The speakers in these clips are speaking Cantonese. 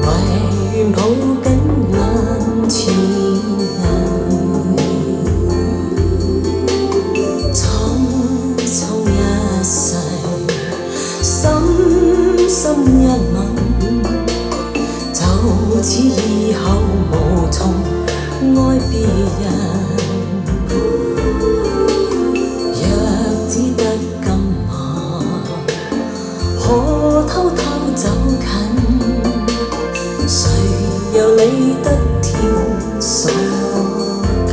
唯願抱緊眼前人，匆匆一世，深深一吻，就此以後無從愛別人。若只得今晚，可偷偷走近，誰又理得天所近？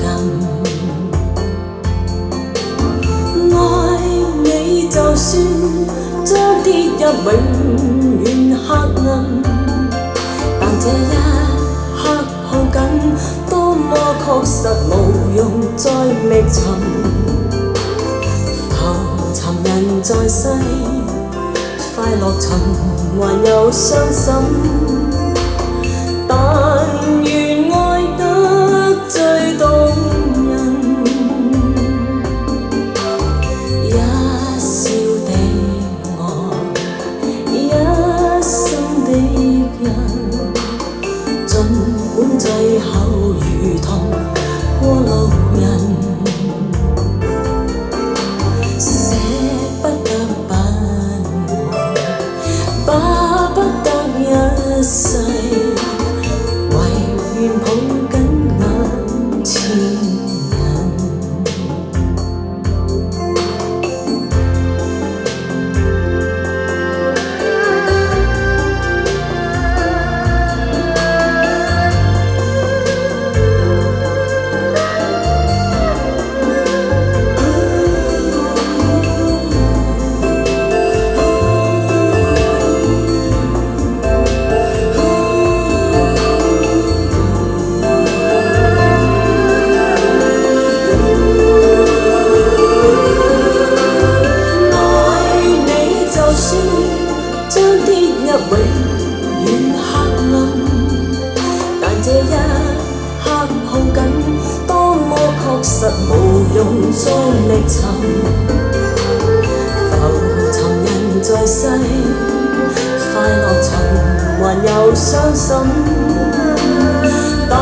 愛你就算將跌入永遠黑暗，但這一刻抱緊，多麼確實無用再覓尋。浮沉人在世，快樂循環又傷心，但願愛得最動人。一笑的愛，一生的人，儘管最後如同過路人，捨不得不愛，巴不得一世，唯願抱緊眼前人。將跌入永遠黑暗，但這一刻抱緊，多麼確實無用再覓尋。浮沉人在世，快樂循環又傷心，但